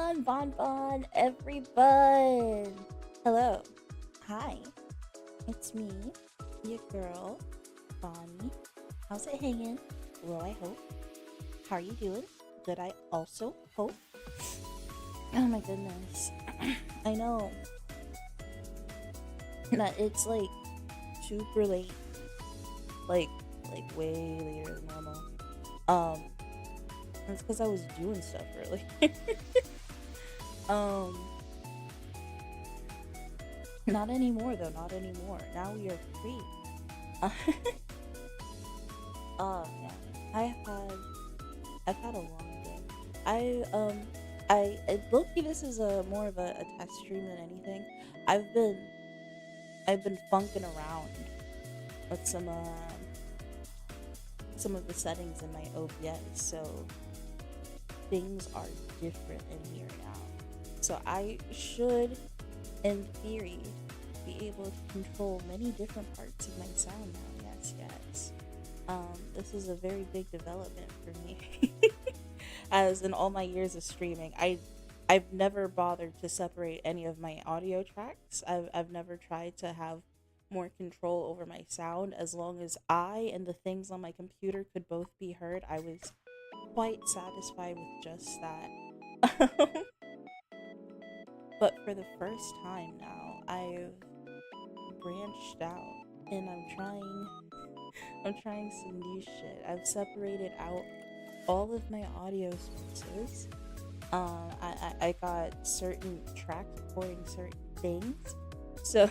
Konbonbon, everybun. Hello. Hi. It's me, your girl, Bonnie. How's it hanging? Well, I hope. How are you doing? Good, I also hope. Oh my goodness. I know that it's like super late. Like way later than normal. Um, it's because I was doing stuff early. um, Not anymore though. Not anymore. Now we are free. Yeah. I've had a long day. Low-key, this is a more of a test stream than anything. I've been I've been funking around with some of the settings in my OBS, so things are different in here now. So I should, in theory, be able to control many different parts of my sound now. Yes, yes. This is a very big development for me. As in all my years of streaming, I've never bothered to separate any of my audio tracks. I've never tried to have more control over my sound. As long as I and the things on my computer could both be heard, I was quite satisfied with just that. But for the first time now, I've branched out and I'm trying some new shit. I've separated out all of my audio sources. I got certain tracks recording certain things. So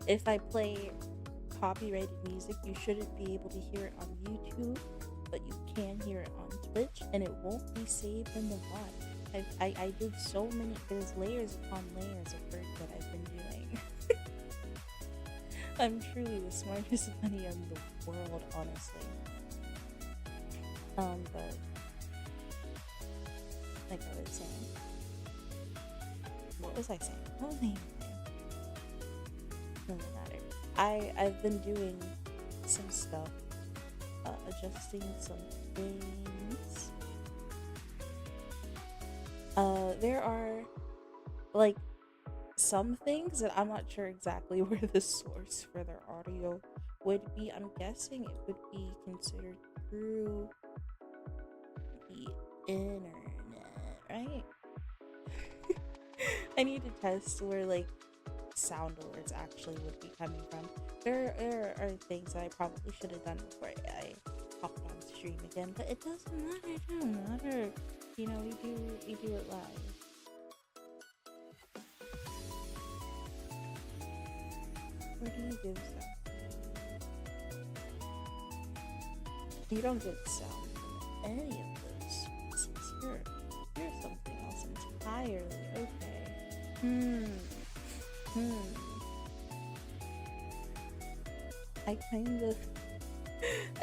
if I play copyrighted music, you shouldn't be able to hear it on YouTube, but you can hear it on Twitch, and it won't be saved in the VOD. I did so many, there's layers upon layers of work that I've been doing. I'm truly the smartest bunny in the world, honestly. But like I was saying, what was I saying? What was I even saying? Doesn't matter. I've been doing some stuff, adjusting some things. There are like some things that I'm not sure exactly where the source for their audio would be. I'm guessing it would be considered through the internet, right? I need to test where like sound alerts actually would be coming from. There are things that I probably should have done before I hopped on stream again, but it doesn't matter. It doesn't matter. You know, we do it live. Where do you give sound? You don't get sound from any of those sources. You're something else entirely. Okay.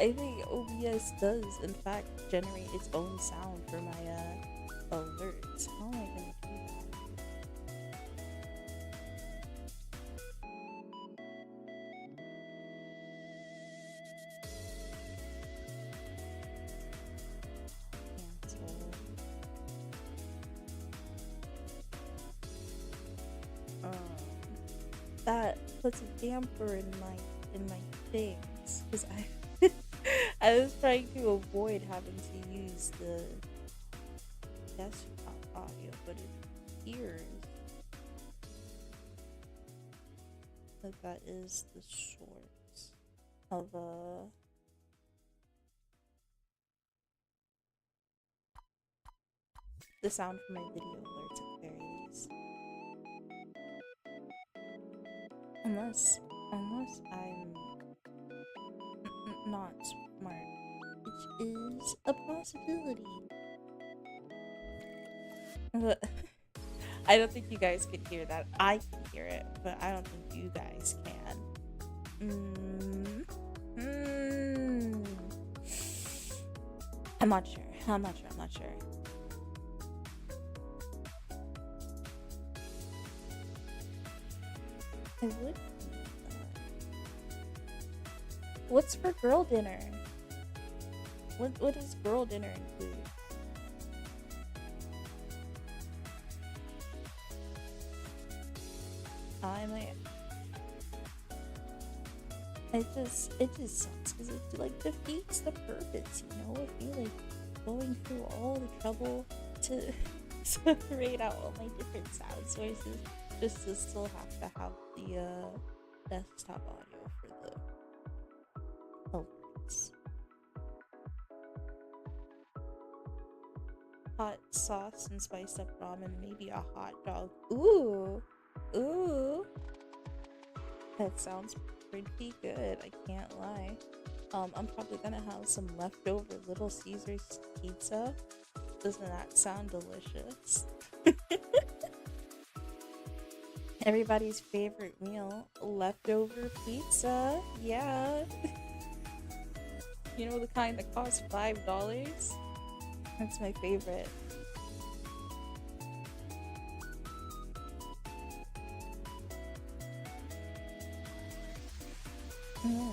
I think OBS does in fact generate its own sound for my alerts. How am I gonna do that? Cancel. That puts a damper in my things because I was trying to avoid having to use the desktop audio, but it appears that is the source of the sound from my video alerts at the very least. Unless I'm not smart, which is a possibility. But I don't think you guys can hear that. I can hear it, but I don't think you guys can. I'm not sure. I would. What's for girl dinner? What does girl dinner include? I might. It just sucks because it like defeats the purpose, you know. If you like going through all the trouble to separate out all my different sound sources just to still have to have the desktop audio for the alerts. Hot sauce and spiced up ramen, maybe a hot dog. Ooh, ooh, that sounds pretty good. I can't lie. I'm probably gonna have some leftover Little Caesars pizza. Doesn't that sound delicious? Everybody's favorite meal, leftover pizza. Yeah. You know, the kind that costs $5? That's my favorite. Mm,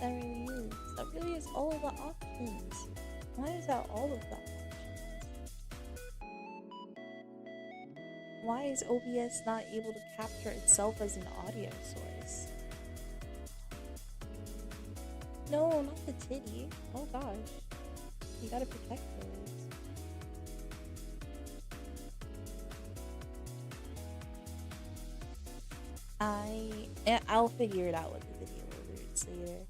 that really is. That really is all of the options. Why is that all of the Why is OBS not able to capture itself as an audio source? No, not the titty. Oh gosh. You gotta protect those. I'll figure it out with the video alerts later.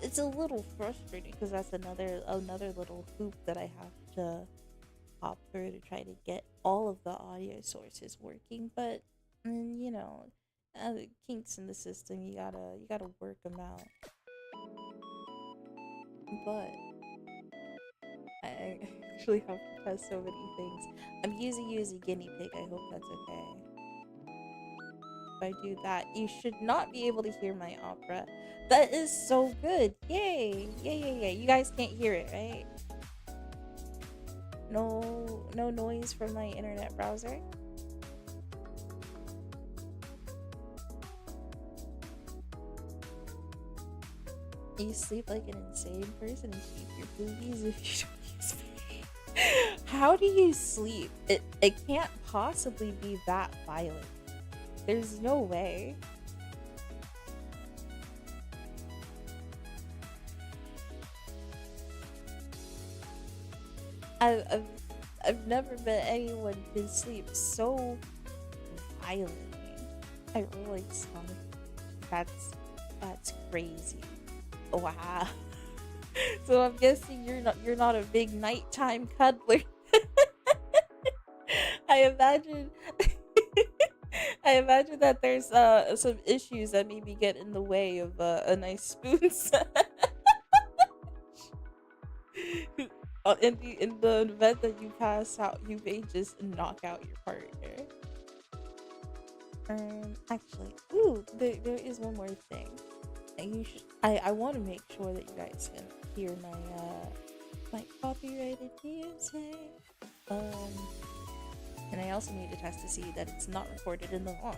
It's a little frustrating because that's another little hoop that I have to hop through to try to get all of the audio sources working. But you know, kinks in the system, you gotta work them out. But I actually have to test so many things. I'm using you as a guinea pig. I hope that's okay. If I do that, you should not be able to hear my opera. That is so good. Yay! Yay, yay, yay. You guys can't hear it, right? No noise from my internet browser. You sleep like an insane person and keep your boobies if you don't use me. How do you sleep? It can't possibly be that violent. There's no way. I, I've I've never met anyone who can sleep so violently. I really stunk. That's crazy. Wow. So I'm guessing you're not a big nighttime cuddler. I imagine I imagine that there's some issues that maybe get in the way of a nice spoon set. In the event that you pass out, you may just knock out your partner. Actually, ooh, there is one more thing. And I want to make sure that you guys can hear my copyrighted music. Um, and I also need to test to see that it's not recorded in the VOD.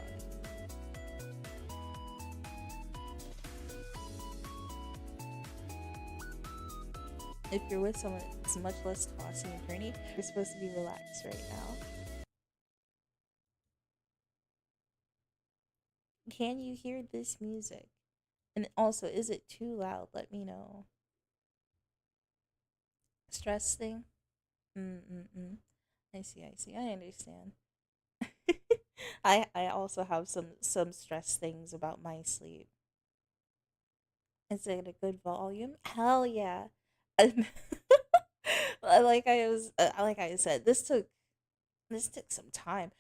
If you're with someone that's much less tossy and turny, you're supposed to be relaxed right now. Can you hear this music? And also, is it too loud? Let me know. Stress thing? Mm-mm-mm. I see, I see. I understand. I also have some stress things about my sleep. Is it a good volume? Hell yeah. And like I said, this took some time.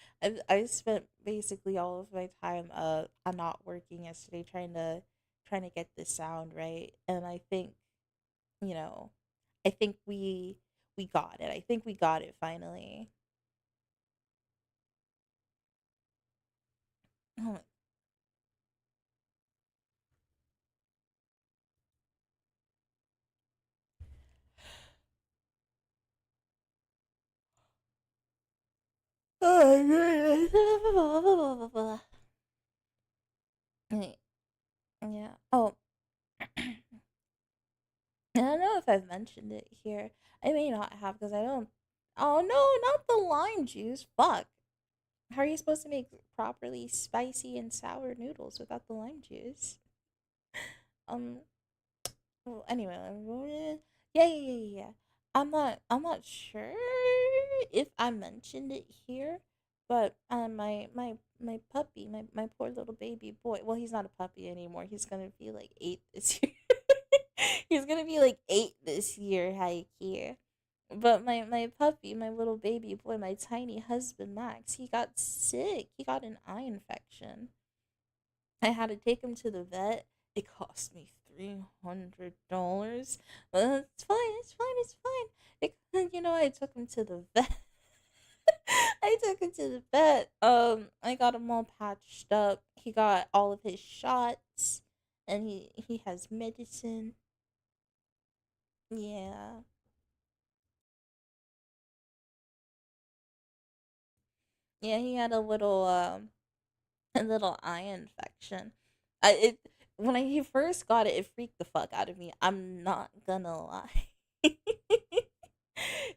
I spent basically all of my time I'm not working yesterday trying to get this sound right. And I think, you know, I think we got it. I think we got it finally. Oh, oh yeah. Oh, I don't know if I've mentioned it here. I may not have because I don't. Oh no, not the lime juice. Fuck. How are you supposed to make properly spicy and sour noodles without the lime juice? Um. Well, anyway, yeah, yeah, yeah, yeah, yeah. I'm not sure if I mentioned it here, but my puppy, my poor little baby boy. Well, he's not a puppy anymore. He's gonna be like 8 this year. He's gonna be like 8 this year, Haiki. But my puppy, my little baby boy, my tiny husband Max, he got sick. He got an eye infection. I had to take him to the vet. It cost me $300. But it's fine. It's fine. It's fine. I took him to the vet. I took him to the vet. I got him all patched up. He got all of his shots, and he has medicine. Yeah, yeah. He had a little eye infection. I it When he first got it, it freaked the fuck out of me. I'm not gonna lie.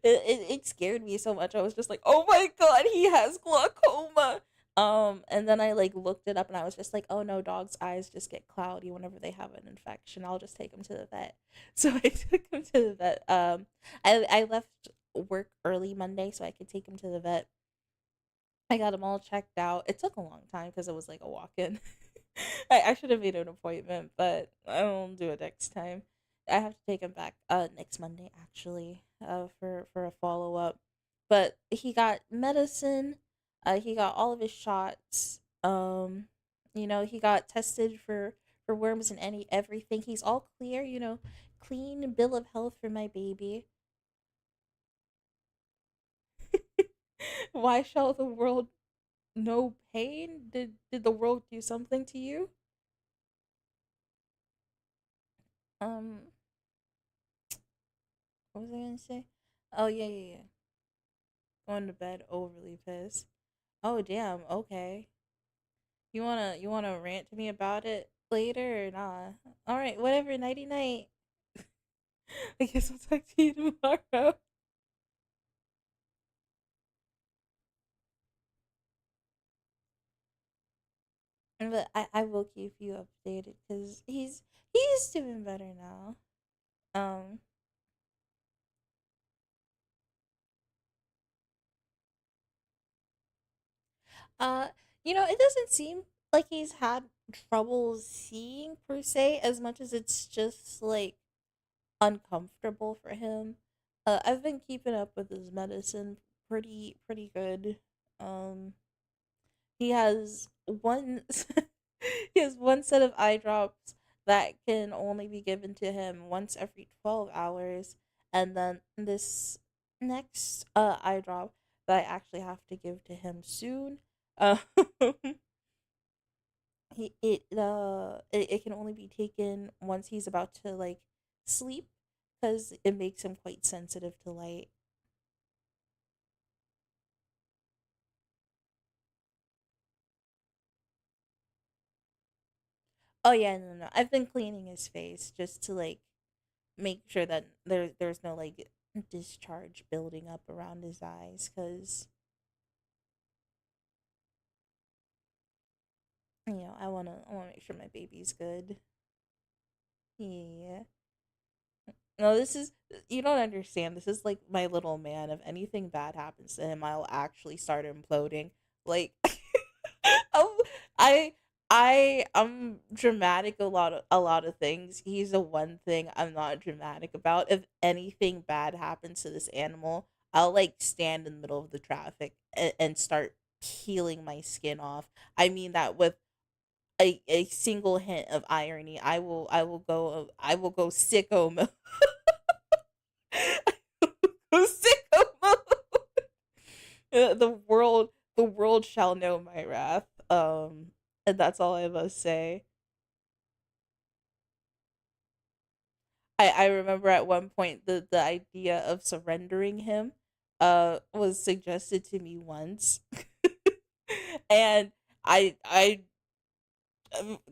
It scared me so much. I was just like, "Oh my god, he has glaucoma." And then I like looked it up, and I was just like, "Oh no, dogs' eyes just get cloudy whenever they have an infection. I'll just take him to the vet." So I took him to the vet. I left work early Monday so I could take him to the vet. I got him all checked out. It took a long time because it was like a walk-in. I should have made an appointment, but I'll do it next time. I have to take him back next Monday actually for a follow up. But he got medicine. He got all of his shots. He got tested for worms and everything. He's all clear. Clean bill of health for my baby. Why shall the world know pain? Did the world do something to you? Um, what was I gonna say? Oh yeah, yeah, yeah. Going to bed overly pissed. Oh damn. Okay. You wanna rant to me about it later or not? All right. Whatever. Nighty night. I guess I'll talk to you tomorrow. But I will keep you updated because he's doing better now. Um. Uh. It doesn't seem like he's had trouble seeing per se as much as it's just like uncomfortable for him. I've been keeping up with his medicine pretty good. Um, he has one he has one set of eye drops that can only be given to him once every 12 hours, and then this next eye drop that I actually have to give to him soon. Uh, it can only be taken once he's about to like sleep because it makes him quite sensitive to light. Oh yeah, no, no, no. I've been cleaning his face just to like make sure that there's no like discharge building up around his eyes because I wanna make sure my baby's good. Yeah. No, this is you don't understand. This is like my little man. If anything bad happens to him, I'll actually start imploding. Like, um, I I'm dramatic a lot of things. He's the one thing I'm not dramatic about. If anything bad happens to this animal, I'll like stand in the middle of the traffic and start peeling my skin off. I mean that with a single hint of irony. I will go sicko mode. Sicko mode. The world shall know my wrath. And that's all I must say. I remember at one point the idea of surrendering him was suggested to me once. And I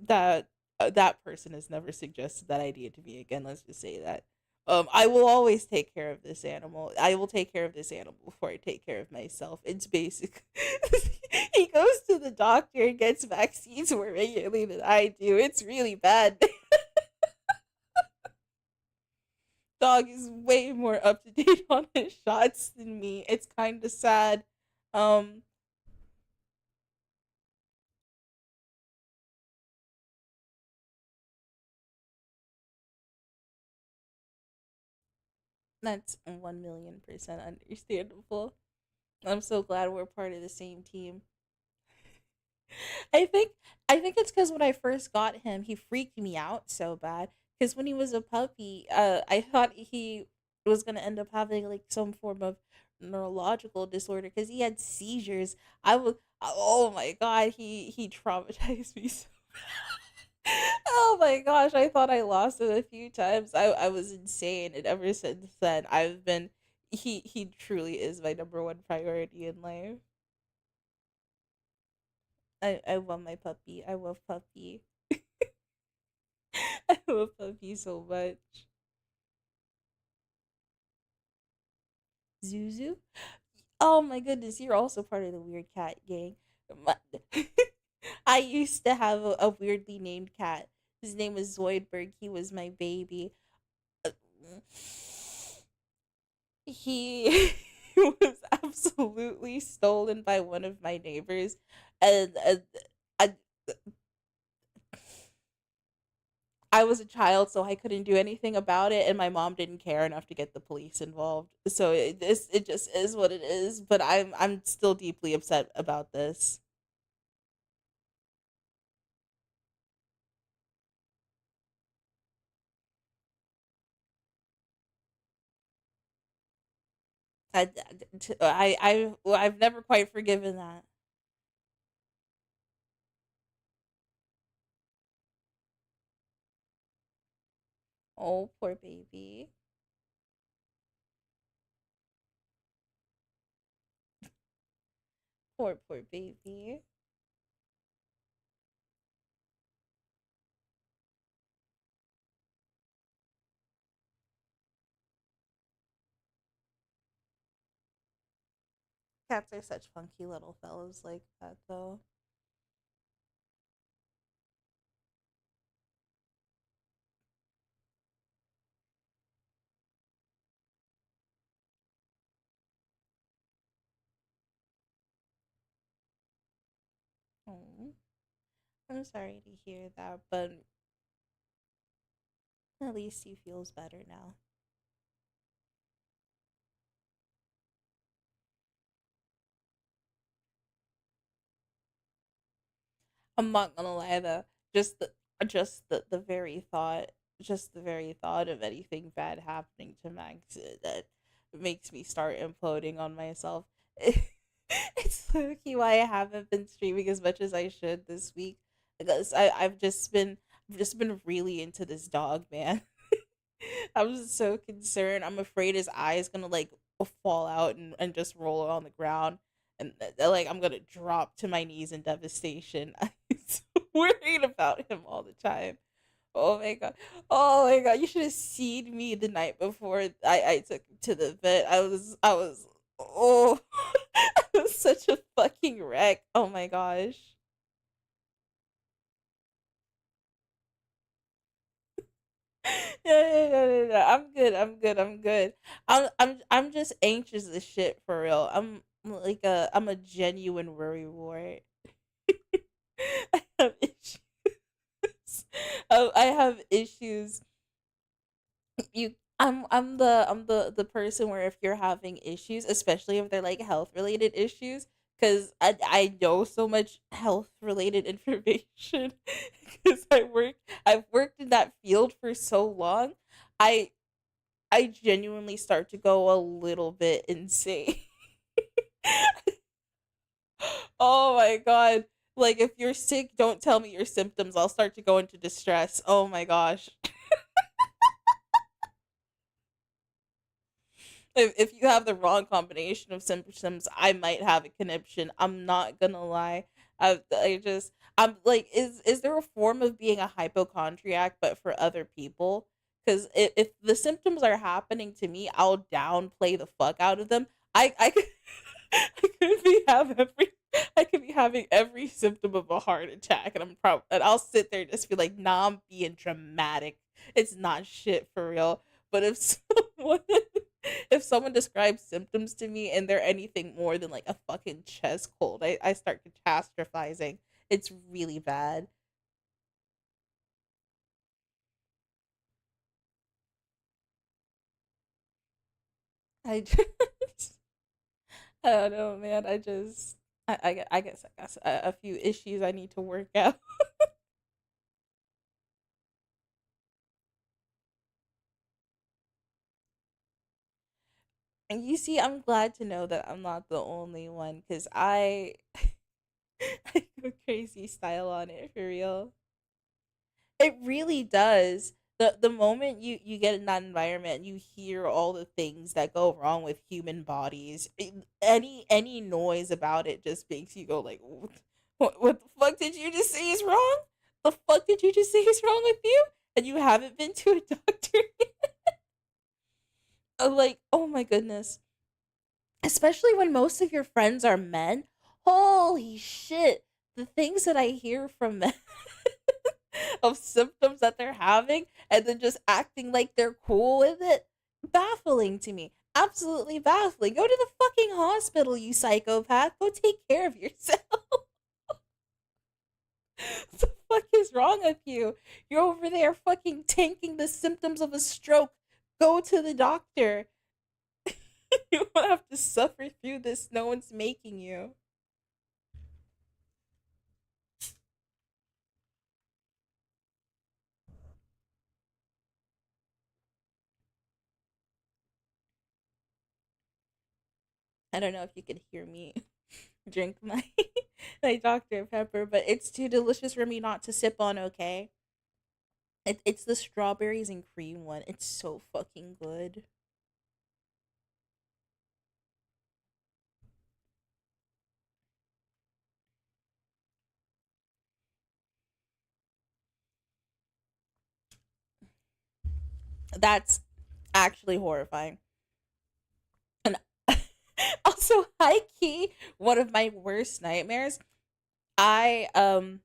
that that person has never suggested that idea to me again. Let's just say that. I will always take care of this animal. I will take care of this animal before I take care of myself. It's basic. He goes to the doctor and gets vaccines more regularly than I do. It's really bad. Dog is way more up to date on his shots than me. It's kind of sad. Um, that's 1,000,000% understandable. I'm so glad we're part of the same team. I think I think it's because when I first got him, he freaked me out so bad. Because when he was a puppy, I thought he was gonna end up having like some form of neurological disorder because he had seizures. I was, oh my god, he traumatized me so. Oh my gosh, I thought I lost him a few times. I was insane, and ever since then, I've been. He truly is my number one priority in life. I love my puppy. I love puppy. I love puppy so much. Zuzu? Oh my goodness, you're also part of the weird cat gang. My- I used to have a weirdly named cat. His name was Zoidberg. He was my baby. Uh, He was absolutely stolen by one of my neighbors, and I, I was a child, so I couldn't do anything about it, and my mom didn't care enough to get the police involved. So it just is what it is. But I'm still deeply upset about this. Well, I've never quite forgiven that. Oh, poor baby. Poor baby. Cats are such funky little fellows like that, though. Oh, I'm sorry to hear that, but at least he feels better now. I'm not gonna lie though. Just the the very thought, just the very thought of anything bad happening to Max, that makes me start imploding on myself. It's low-key why I haven't been streaming as much as I should this week, because I've just been really into this dog, man. I'm just so concerned. I'm afraid his eye is gonna like fall out and just roll on the ground, and like I'm gonna drop to my knees in devastation. I'm so worried about him all the time. Oh my god. Oh my god. You should have seen me the night before I took him to the vet. I was oh I was such a fucking wreck. Oh my gosh. Yeah. I'm good. I'm good. I'm good. I'm just anxious as shit for real. I'm a genuine worry wart. I have issues. I have issues. I'm the person where if you're having issues, especially if they're like health related issues, because I know so much health related information because I've worked in that field for so long. I I genuinely start to go a little bit insane. Oh my god. Like if you're sick, don't tell me your symptoms. I'll start to go into distress. Oh my gosh. If you have the wrong combination of symptoms, I might have a conniption. I'm not gonna lie. I'm like, is there a form of being a hypochondriac but for other people? Because if the symptoms are happening to me, I'll downplay the fuck out of them. I could, I could be have every I could be having every symptom of a heart attack, and I'll sit there and just be like, nah, I'm being dramatic. It's not shit for real. But someone if someone describes symptoms to me and they're anything more than like a fucking chest cold, I start catastrophizing. It's really bad. I just, I don't know, man. I guess I got a few issues I need to work out. And you see, I'm glad to know that I'm not the only one because I go crazy style on it for real. It really does. The moment you get in that environment, you hear all the things that go wrong with human bodies. Any noise about it just makes you go like, what the fuck did you just say is wrong? The fuck did you just say is wrong with you? And you haven't been to a doctor? Like, oh my goodness. Especially when most of your friends are men. Holy shit. The things that I hear from men of symptoms that they're having and then just acting like they're cool with it, baffling to me. Absolutely baffling. Go to the fucking hospital, you psychopath. Go take care of yourself. What the fuck is wrong with you? You're over there fucking tanking the symptoms of a stroke. Go to the doctor. You won't have to suffer through this. No one's making you. I don't know if you could hear me drink my my Dr. Pepper, but it's too delicious for me not to sip on, okay? It's the strawberries and cream one. It's so fucking good. That's actually horrifying. And also, high key, one of my worst nightmares. I um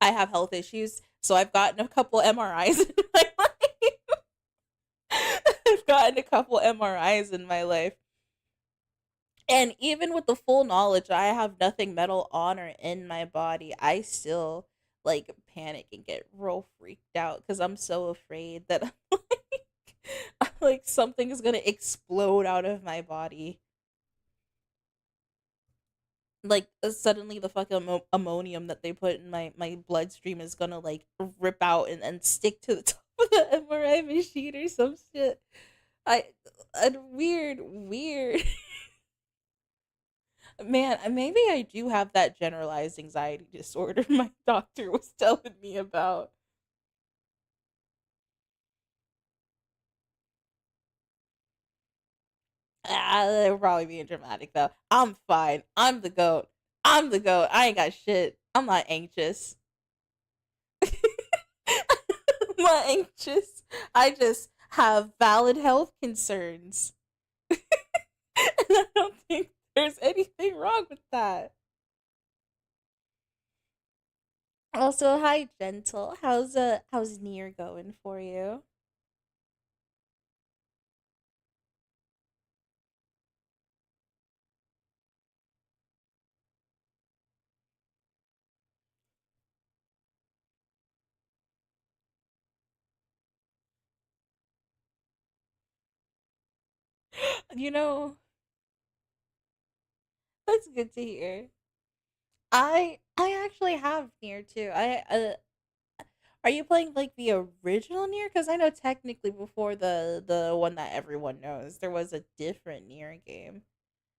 I have health issues, so I've gotten a couple MRIs in my life. I've gotten a couple MRIs in my life. And even with the full knowledge I have nothing metal on or in my body, I still like panic and get real freaked out because I'm so afraid that like something is gonna explode out of my body. Like suddenly the fucking ammonium that they put in my bloodstream is gonna like rip out and stick to the top of the MRI machine or some shit. I weird. Man, maybe I do have that generalized anxiety disorder my doctor was telling me about. They're probably being dramatic though. I'm fine. I'm the goat. I'm the goat. I ain't got shit. I'm not anxious. I'm not anxious. I just have valid health concerns. And I don't think there's anything wrong with that. Also, hi gentle. How's near going for you? You know, that's good to hear. I actually have Near too. I Are you playing like the original Near? Because I know technically before the one that everyone knows, there was a different Near game,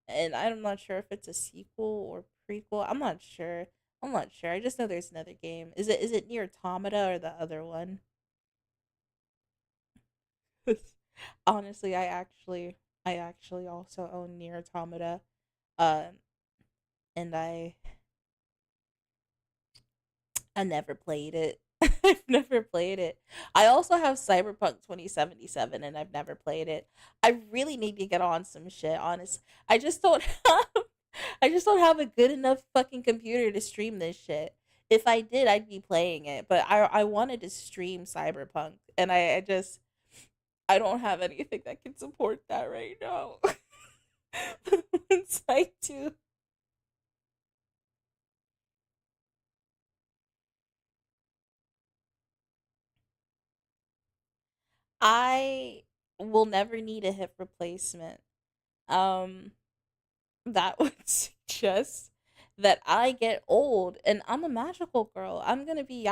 and I'm not sure if it's a sequel or prequel. I'm not sure. I'm not sure. I just know there's another game. Is it Near Automata or the other one? Honestly, I actually also own Near Automata, um, and I never played it. I've never played it. I also have Cyberpunk 2077 and I've never played it. I really need to get on some shit, honest. I just don't have I just don't have a good enough fucking computer to stream this shit. If I did, I'd be playing it, but I wanted to stream Cyberpunk and I just I don't have anything that can support that right now. Once I do, I will never need a hip replacement. Um, that would suggest that I get old and I'm a magical girl. I'm gonna be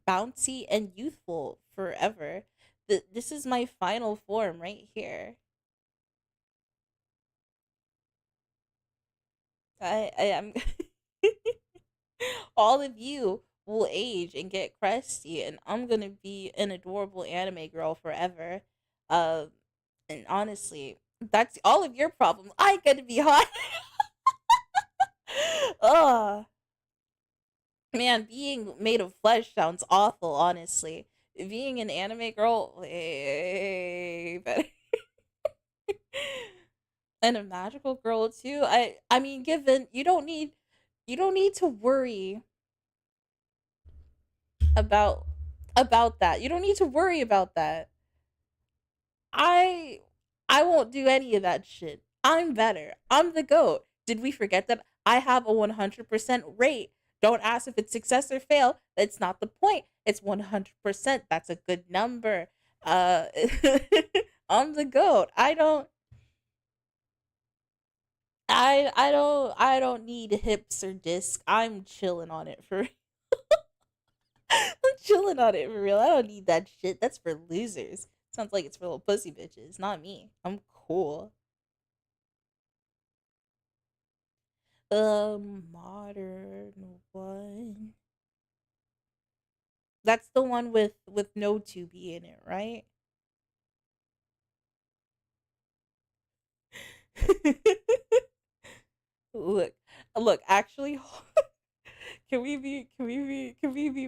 bouncy and youthful forever. This is my final form right here. I am all of you will age and get crusty, and I'm gonna be an adorable anime girl forever. Uh, and honestly, that's all of your problems. I get to be hot. Ugh. Man, being made of flesh sounds awful, honestly. Being an anime girl, way better. And a magical girl too. I mean, given you don't need to worry about that. You don't need to worry about that. I I won't do any of that shit. I'm better. I'm the goat. Did we forget that I have a 100% rate? Don't ask if it's success or fail. That's not the point. It's 100%. That's a good number. Uh I'm the goat. I don't need hips or disc. I'm chilling on it for I'm chilling on it for real. I don't need that shit. That's for losers. Sounds like it's for little pussy bitches, not me. I'm cool. Modern one. That's the one with no 2B in it, right? look, look. Actually, can we be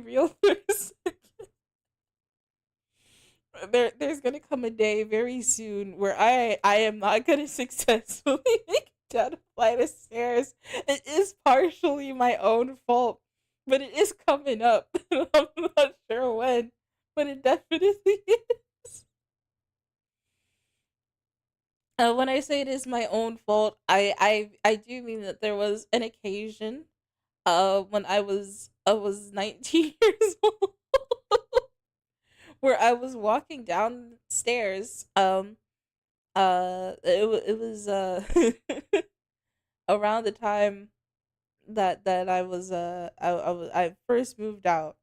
real for a second? There's gonna come a day very soon where I am not gonna successfully make it down a flight of stairs. It is partially my own fault, but it is coming up. I'm not sure when, but it definitely is. When I say it is my own fault, I do mean that there was an occasion when I was 19 years old where I was walking downstairs it was around the time that I first moved out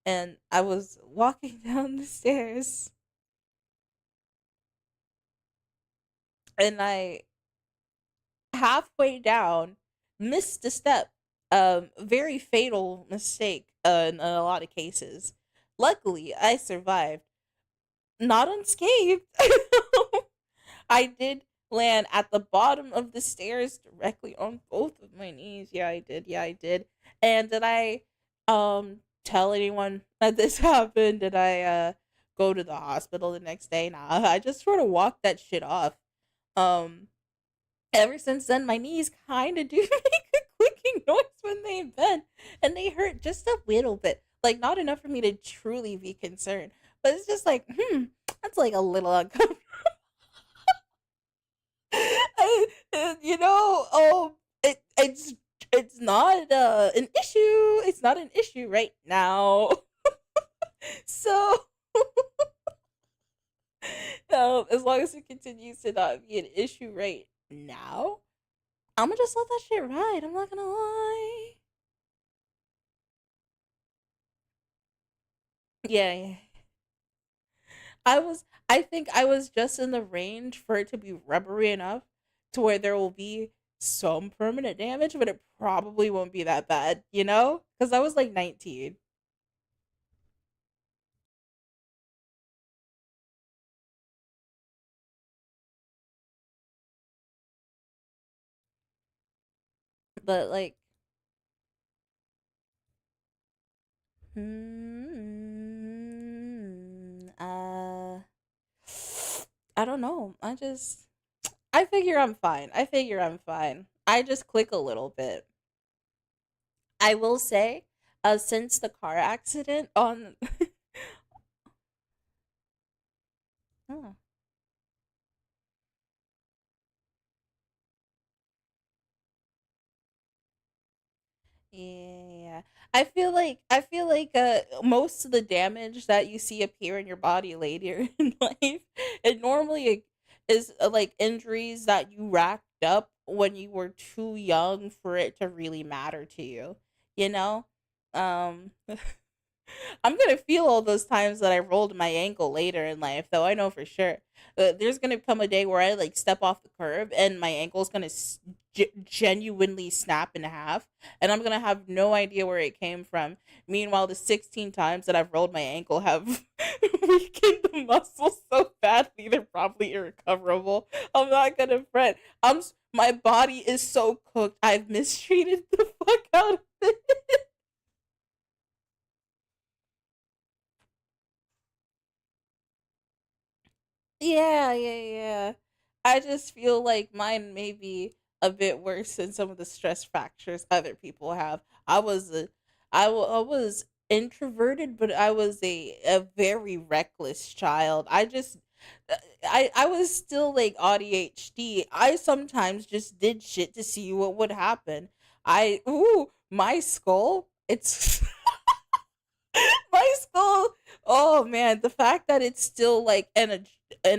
and I was walking down the stairs and I halfway down missed a step. Very fatal mistake in a lot of cases. Luckily, I survived, not unscathed. I did land at the bottom of the stairs directly on both of my knees. Yeah, I did. Yeah, I did. And did I tell anyone that this happened? Did I go to the hospital the next day? Nah, I just sort of walked that shit off. Um Ever since then my knees kind of do make a clicking noise when they bend and they hurt just a little bit. Like not enough for me to truly be concerned. But it's just like, that's like a little uncomfortable. You know, it's not an issue. It's not an issue right now. So, as long as it continues to not be an issue right now, I'm gonna just let that shit ride. I'm not gonna lie. Yeah, yeah. I think I was just in the range for it to be rubbery enough to where there will be some permanent damage, but it probably won't be that bad, you know? Because I was like 19. But like, hmm. don't know. I figure I'm fine. I figure I'm fine. I just click a little bit. I will say, since the car accident on, oh, yeah, I feel like most of the damage that you see appear in your body later in life, it normally is like injuries that you racked up when you were too young for it to really matter to you. You know, um, I'm gonna feel all those times that I rolled my ankle later in life, though. I know for sure. There's gonna come a day where I like step off the curb and my ankle's gonna genuinely snap in half, and I'm gonna have no idea where it came from. Meanwhile, the 16 times that I've rolled my ankle have weakened the muscle so badly they're probably irrecoverable. I'm not gonna fret. My body is so cooked. I've mistreated the fuck out of it. Yeah, yeah, yeah. I just feel like mine may be a bit worse than some of the stress fractures other people have. I was a, I was introverted, but I was a very reckless child. I was still like ADHD. I sometimes just did shit to see what would happen. My skull. It's my skull. Oh man, the fact that it's still like in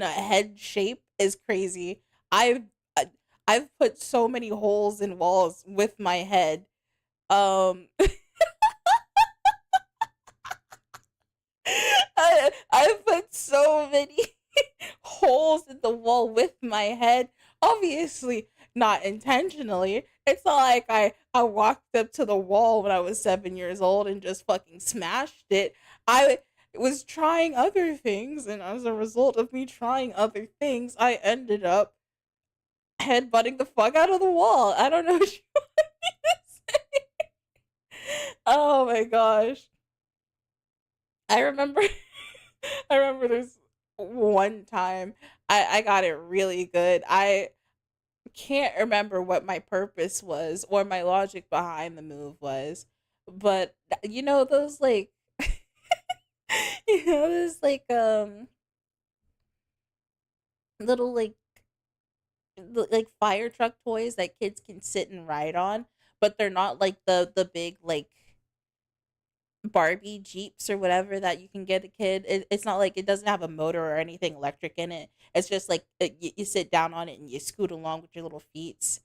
a head shape is crazy. I've I- I've put so many holes in walls with my head. Um, I've put so many holes in the wall with my head. Obviously, not intentionally. It's not like I walked up to the wall when I was 7 years old and just fucking smashed it. I was trying other things, and as a result of me trying other things, I ended up headbutting the fuck out of the wall. I don't know what you want me to say. Oh my gosh. I remember I remember there's one time I got it really good. I can't remember what my purpose was or my logic behind the move was. But you know those like those like little like fire truck toys that kids can sit and ride on, but they're not like the big like Barbie Jeeps or whatever that you can get a kid. It's not like it doesn't have a motor or anything electric in it. It's just like you sit down on it and you scoot along with your little feet.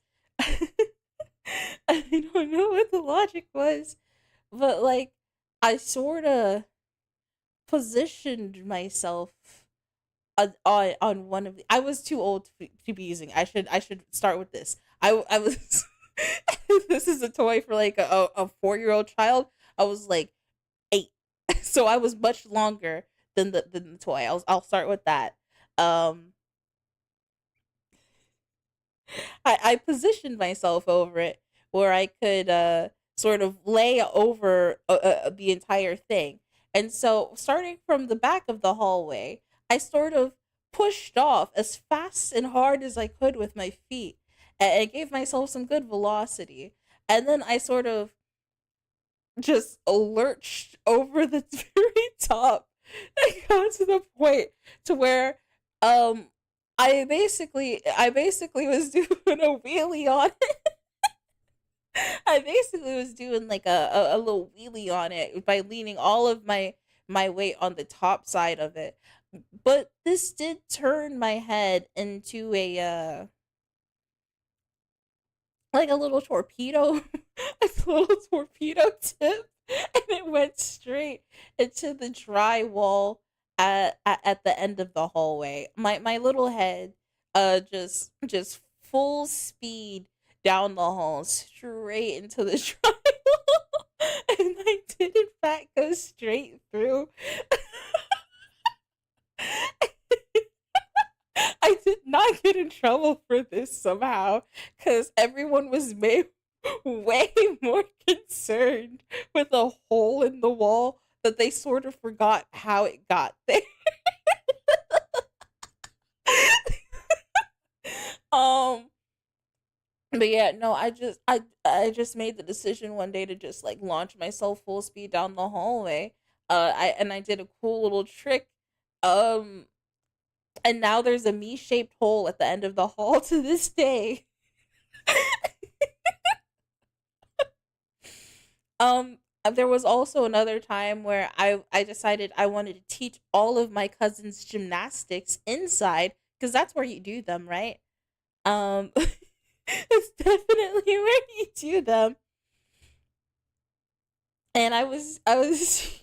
I don't know what the logic was, but like I sort of positioned myself on one of I was too old to be using. I should start with this. I was this is a toy for like a 4-year-old child. I was like 8. So I was much longer than the toy. I'll start with that. Um I positioned myself over it where I could sort of lay over the entire thing. And so starting from the back of the hallway, I sort of pushed off as fast and hard as I could with my feet and gave myself some good velocity. And then I sort of just lurched over the very top. I got to the point to where um I basically was doing a wheelie on it. I basically was doing like a little wheelie on it by leaning all of my weight on the top side of it. But this did turn my head into a like a little torpedo, a little torpedo tip, and it went straight into the drywall at the end of the hallway. My little head, just full speed down the hall, straight into the drywall, and I did in fact go straight through. I did not get in trouble for this somehow because everyone was way more concerned with a hole in the wall that they sort of forgot how it got there. um, but yeah, no, I just made the decision one day to just like launch myself full speed down the hallway. I did a cool little trick. Um, and now there's a me-shaped hole at the end of the hall to this day. Um, there was also another time where I decided I wanted to teach all of my cousins gymnastics inside because that's where you do them, right? Um, it's definitely where you do them. And I was I was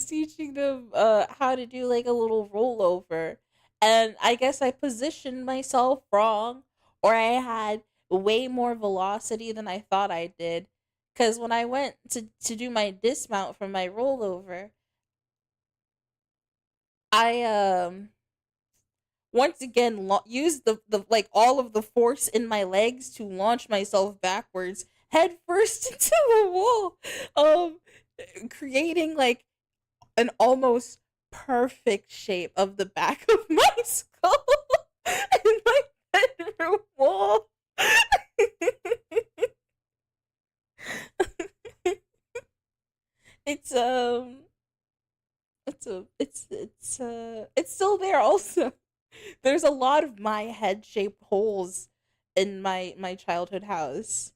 teaching them how to do like a little rollover. And I guess I positioned myself wrong, or I had way more velocity than I thought I did. Cause when I went to do my dismount from my rollover, I once again used the like all of the force in my legs to launch myself backwards head first into the wall, um creating like an almost perfect shape of the back of my skull in my bedroom wall. it's it's still there also. There's a lot of my head shaped holes in my childhood house.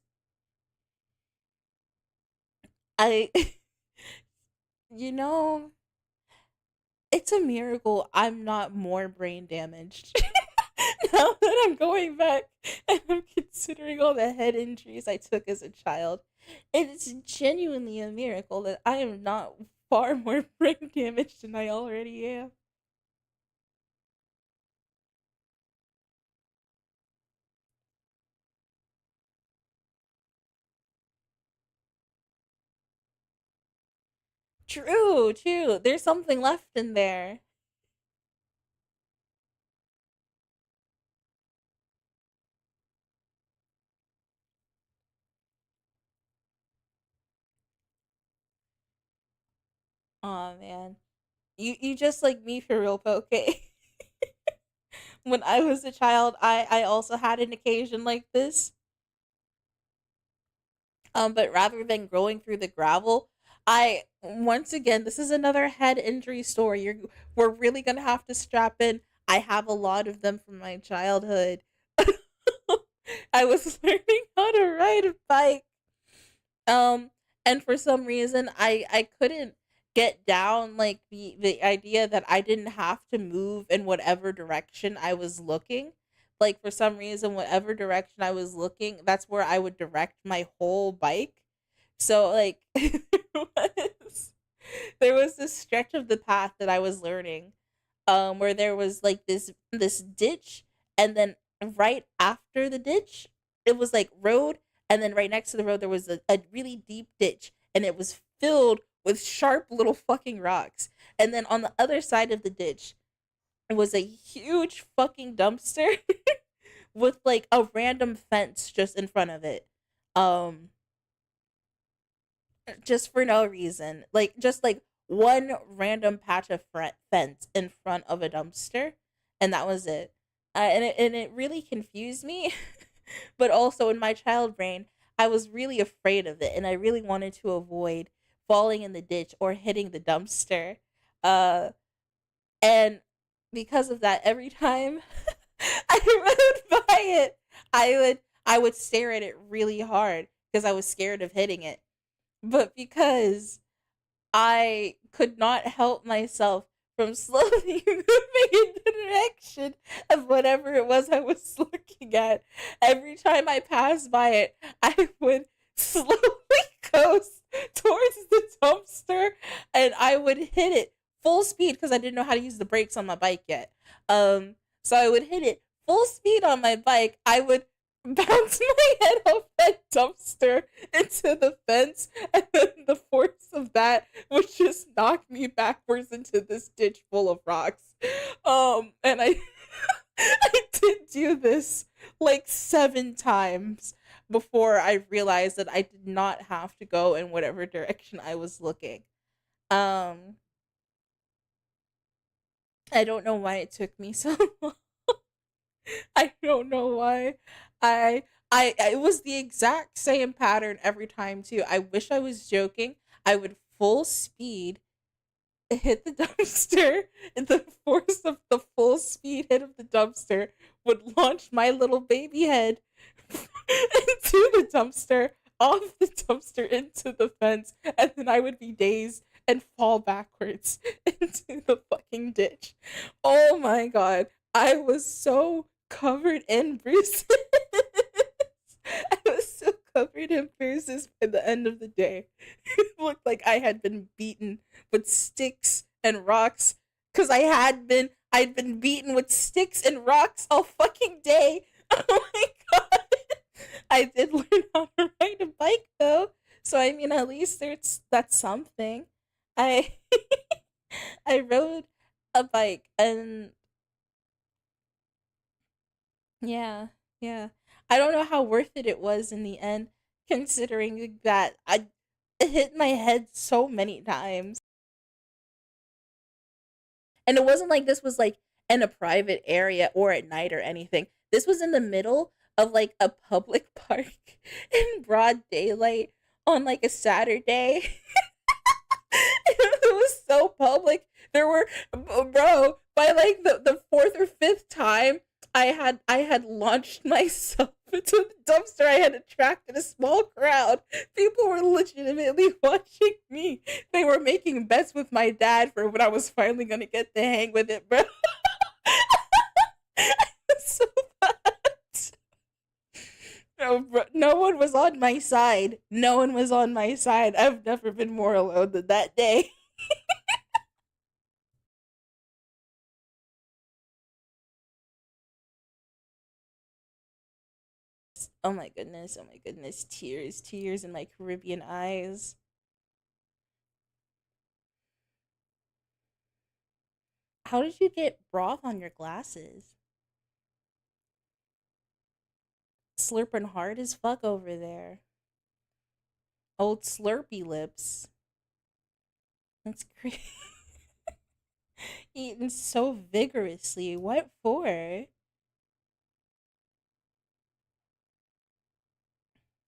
I you know, it's a miracle I'm not more brain damaged. Now that I'm going back and I'm considering all the head injuries I took as a child, it's genuinely a miracle that I am not far more brain damaged than I already am. True, true. There's something left in there. Oh man. You just like me for real, Poke. When I was a child, I also had an occasion like this. But rather than going through the gravel, I once again this is another head injury story. We're really gonna have to strap in. I have a lot of them from my childhood. I was learning how to ride a bike. Um, and for some reason, I couldn't get down like the idea that I didn't have to move in whatever direction I was looking. Like for some reason, whatever direction I was looking, that's where I would direct my whole bike. So like was there was this stretch of the path that I was learning, where there was like this ditch, and then right after the ditch, it was like road, and then right next to the road there was a really deep ditch, and it was filled with sharp little fucking rocks. And then on the other side of the ditch, it was a huge fucking dumpster with like a random fence just in front of it. Um just for no reason. Like just like one random patch of fence in front of a dumpster, and that was it. And it really confused me, but also in my child brain, I was really afraid of it, and I really wanted to avoid falling in the ditch or hitting the dumpster. Uh, and because of that, every time I rode by it, I would stare at it really hard because I was scared of hitting it. But because I could not help myself from slowly moving in the direction of whatever it was I was looking at. Every time I passed by it, I would slowly coast towards the dumpster, and I would hit it full speed because I didn't know how to use the brakes on my bike yet. So I would hit it full speed on my bike. I would bounce my head off that dumpster into the fence, and then the force of that would just knock me backwards into this ditch full of rocks. And I I did do this like 7 times before I realized that I did not have to go in whatever direction I was looking. Um I don't know why it took me so long. I don't know why. I it was the exact same pattern every time too. I wish I was joking. I would full speed hit the dumpster, and the force of the full speed hit of the dumpster would launch my little baby head into the dumpster, off the dumpster into the fence, and then I would be dazed and fall backwards into the fucking ditch. Oh my god. I was so covered in bruises. I was so covered in bruises by the end of the day. It looked like I had been beaten with sticks and rocks because I'd been beaten with sticks and rocks all fucking day. Oh my god. I did learn how to ride a bike though. So I mean at least there's that's something. I I rode a bike and yeah, yeah. I don't know how worth it was in the end, considering that I hit my head so many times. And it wasn't like this was like in a private area or at night or anything. This was in the middle of like a public park in broad daylight on like a Saturday. It was so public. There were, bro, by like the fourth or fifth time I had launched myself into the dumpster, I had attracted a small crowd. People were legitimately watching me. They were making bets with my dad for when I was finally gonna get the hang with it, bro. So bad. No, bro, no one was on my side. No one was on my side. I've never been more alone than that day. Oh my goodness, oh my goodness. Tears, tears in my Caribbean eyes. How did you get broth on your glasses? Slurping hard as fuck over there. Old slurpy lips. That's crazy. Eating so vigorously. What for?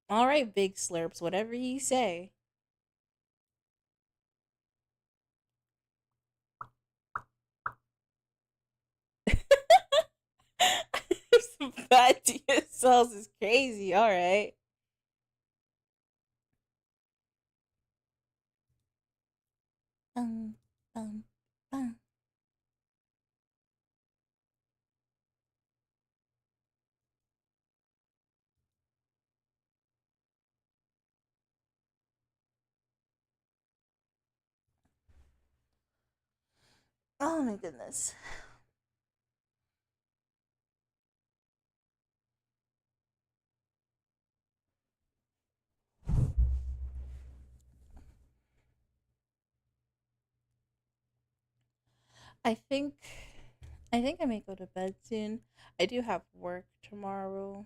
All right, big slurps, whatever you say. Some fat DSLs is crazy. All right. Um, um, um. Oh my goodness. I think I think I may go to bed soon. I do have work tomorrow.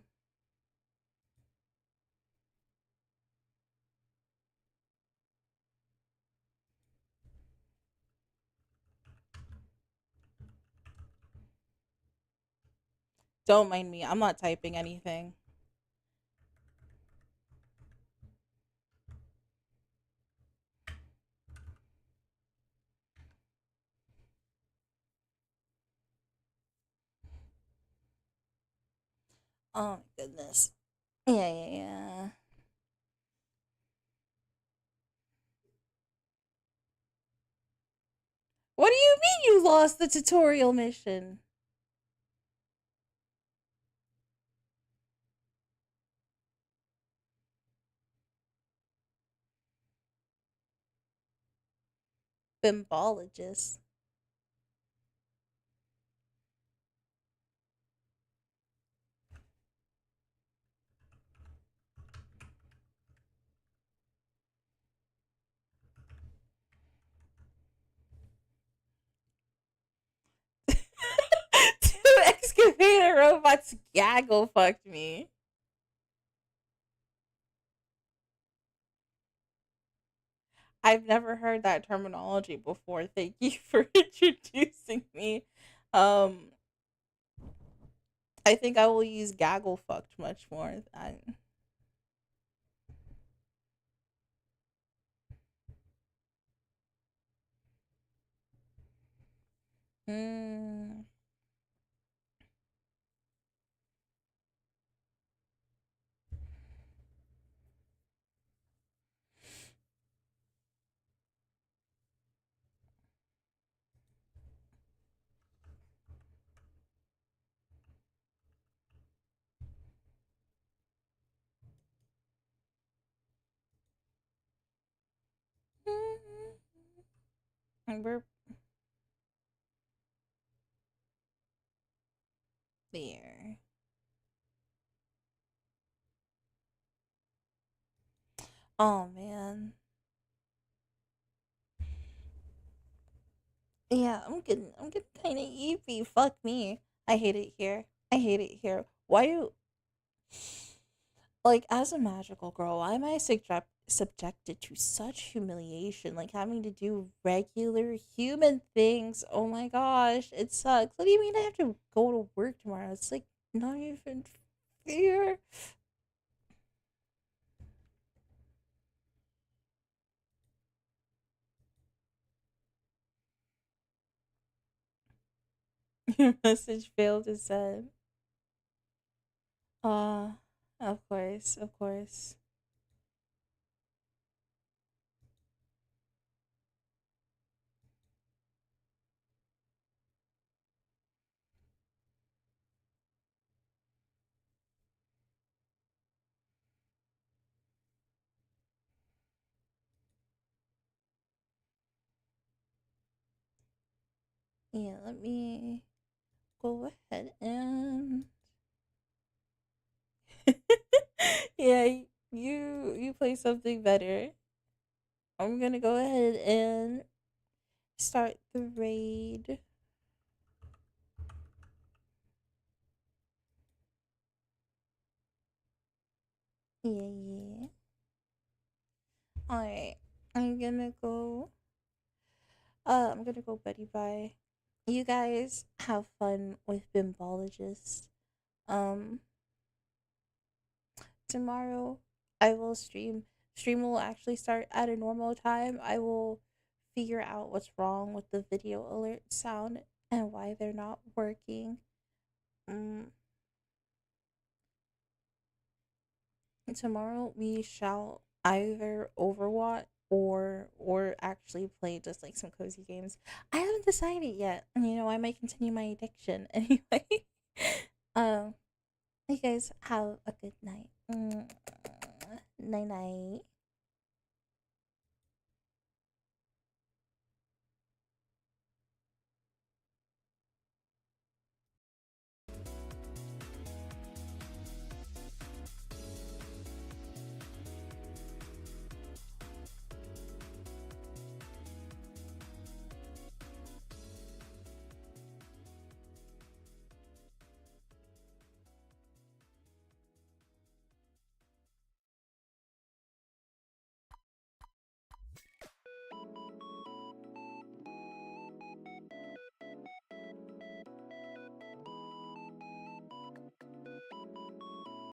Don't mind me. I'm not typing anything. Oh my goodness. Yeah, yeah, yeah. What do you mean you lost the tutorial mission? Bimbologist. Two excavator robots gaggle fucked me. I've never heard that terminology before. Thank you for introducing me. Um, I think I will use gaggle fucked much more. Mm, we're there. Oh man. Yeah, I'm getting kind of eepy. Fuck me. I hate it here. I hate it here. Why do like as a magical girl, why am I subjected to such humiliation? Like having to do regular human things. Oh my gosh, it sucks. What do you mean I have to go to work tomorrow? It's like not even fair. Your message failed to send. Uh, of course, of course. Yeah, let me go ahead and yeah, you play something better. I'm gonna go ahead and start the raid. Yeah, yeah. Alright. I'm gonna go I'm gonna go Betty Bye. You guys have fun with Bimbologist. Um Tomorrow I will stream. Stream will actually start at a normal time. I will figure out what's wrong with the video alert sound and why they're not working. Mm, Tomorrow we shall either overwatch or actually play just like some cozy games. I haven't decided yet. You know, I might continue my addiction anyway. um, you guys have a good night. Night night.